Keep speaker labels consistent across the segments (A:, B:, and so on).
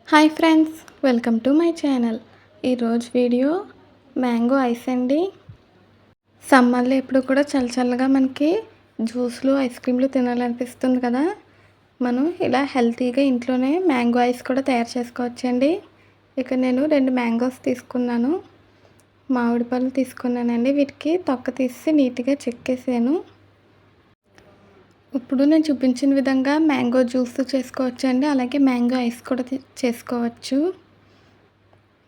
A: Hi friends, welcome to my channel. ఈరోజు video mango ice అండి. సమ్మర్లో ఎప్పుడు కూడా చల్లగా మనకి జ్యూస్లు ఐస్ క్రీమ్లు తినాలనిపిస్తుంది కదా. మనం ఇలా హెల్తీగా ఇంట్లోనే మ్యాంగో ఐస్ కూడా తయారు చేసుకోవచ్చండి. ఇక నేను 2 మ్యాంగోస్ తీసుకున్నాను, మామిడి పళ్ళు తీసుకున్నానండి. వీటికి తొక్క తీసి నీట్గా చెక్కేసాను. ఇప్పుడు నేను చూపించిన విధంగా మ్యాంగో జ్యూస్ చేసుకోవచ్చండి, అలాగే మ్యాంగో ఐస్ కూడా చేసుకోవచ్చు.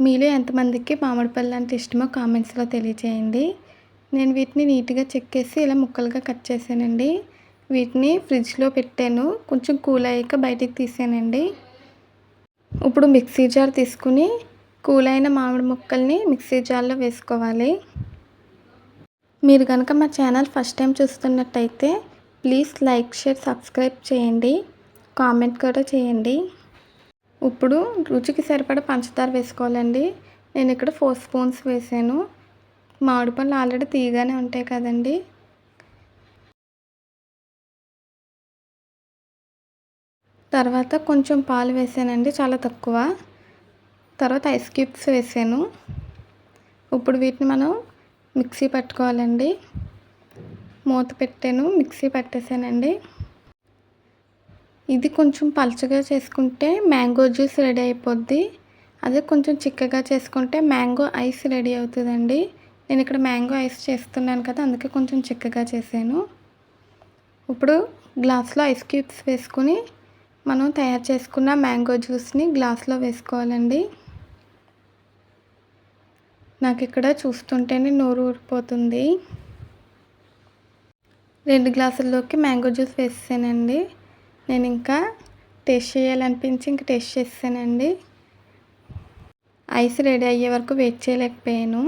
A: మీలో ఎంతమందికి మామిడి పళ్ళు అంటే ఇష్టమో కామెంట్స్లో తెలియచేయండి. నేను వీటిని నీట్గా చెక్కేసి ఇలా ముక్కలుగా కట్ చేశానండి. వీటిని ఫ్రిడ్జ్లో పెట్టాను, కొంచెం కూల్ అయ్యాక బయటికి తీసానండి. ఇప్పుడు మిక్సీ జార్ తీసుకుని కూల్ అయిన మామిడి ముక్కల్ని మిక్సీ జార్లో వేసుకోవాలి. మీరు కనుక మా ఛానల్ ఫస్ట్ టైం చూస్తున్నట్టయితే ప్లీజ్ లైక్, షేర్, సబ్స్క్రైబ్ చేయండి, కామెంట్ కూడా చేయండి. ఇప్పుడు రుచికి సరిపడా పంచదార వేసుకోవాలండి. నేను ఇక్కడ 4 స్పూన్స్ వేసాను. మామిడి పళ్ళు ఆల్రెడీ తీయగానే ఉంటాయి కదండి. తర్వాత కొంచెం పాలు వేసానండి, చాలా తక్కువ. తర్వాత ఐస్ క్యూబ్స్ వేసాను. ఇప్పుడు వీటిని మనం మిక్సీ పట్టుకోవాలండి. మూత పెట్టాను, మిక్సీ పట్టేసానండి. ఇది కొంచెం పలుచగా చేసుకుంటే మ్యాంగో జ్యూస్ రెడీ అయిపోద్ది. అదే కొంచెం చిక్కగా చేసుకుంటే మ్యాంగో ఐస్ రెడీ అవుతుందండి. నేను ఇక్కడ మ్యాంగో ఐస్ చేస్తున్నాను కదా, అందుకే కొంచెం చిక్కగా చేశాను. ఇప్పుడు గ్లాస్లో ఐస్ క్యూబ్స్ వేసుకుని మనం తయారు చేసుకున్న మ్యాంగో జ్యూస్ని గ్లాస్లో వేసుకోవాలండి. నాకు ఇక్కడ చూస్తుంటేనే నోరు ఊరిపోతుంది. 2 గ్లాసుల్లోకి మ్యాంగో జ్యూస్ వేసేసానండి. నేను ఇంకా టేస్ట్ చేయాలనిపించి ఇంక టేస్ట్ చేసానండి. ఐస్ రెడీ అయ్యే వరకు వెయిట్ చేయలేకపోయాను.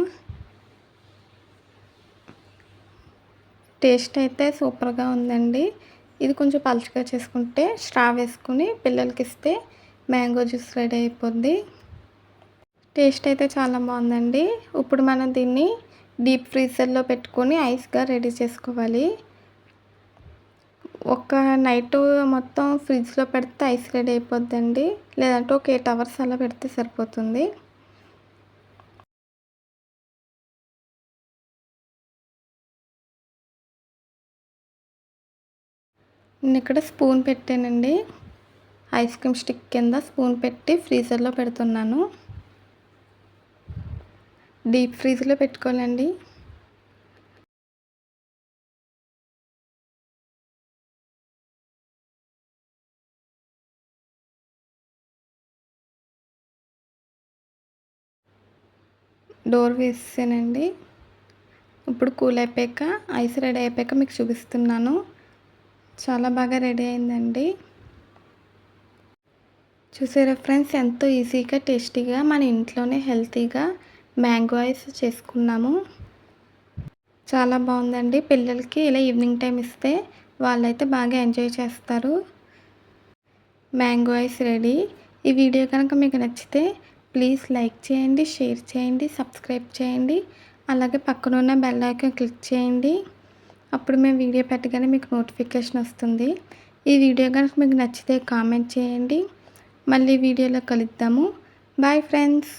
A: టేస్ట్ అయితే సూపర్గా ఉందండి. ఇది కొంచెం పలుచగా చేసుకుంటే స్ట్రా వేసుకుని పిల్లలకి ఇస్తే మ్యాంగో జ్యూస్ రెడీ అయిపోద్ది. టేస్ట్ అయితే చాలా బాగుందండి. ఇప్పుడు మనం దీన్ని డీప్ ఫ్రీజర్లో పెట్టుకొని ఐస్గా రెడీ చేసుకోవాలి. ఒక నైట్ మొత్తం ఫ్రిడ్జ్లో పెడితే ఐస్ రెడీ అయిపోద్దండి, లేదంటే ఒక 8 అవర్స్ అలా పెడితే సరిపోతుంది. నేను ఇక్కడ స్పూన్ పెట్టానండి, ఐస్ క్రీమ్ స్టిక్ కింద స్పూన్ పెట్టి ఫ్రీజర్లో పెడుతున్నాను. డీప్ ఫ్రీజ్లో పెట్టుకోవాలండి. డోర్ వేసానండి. ఇప్పుడు కూల్ అయిపోయాక ఐస్ రెడీ అయిపోయాక మీకు చూపిస్తున్నాను. చాలా బాగా రెడీ అయిందండి. చూసారా ఫ్రెండ్స్, ఎంతో ఈజీగా టేస్టీగా మన ఇంట్లోనే హెల్తీగా మ్యాంగో ఐస్ చేసుకున్నాము. చాలా బాగుందండి. పిల్లలకి ఇలా ఈవినింగ్ టైం ఇస్తే వాళ్ళైతే బాగా ఎంజాయ్ చేస్తారు. Mango ice ready. ఈ వీడియో కనుక మీకు నచ్చితే ప్లీజ్ లైక్ చేయండి, షేర్ చేయండి, సబ్స్క్రైబ్ చేయండి, అలాగే పక్కన ఉన్న బెల్ ఐకాన్ క్లిక్ చేయండి. అప్పుడు మేము వీడియో పెట్టగానే మీకు నోటిఫికేషన్ వస్తుంది. ఈ వీడియో కనుక మీకు నచ్చితే కామెంట్ చేయండి. మళ్ళీ వీడియోలో కలుద్దాము. Bye friends.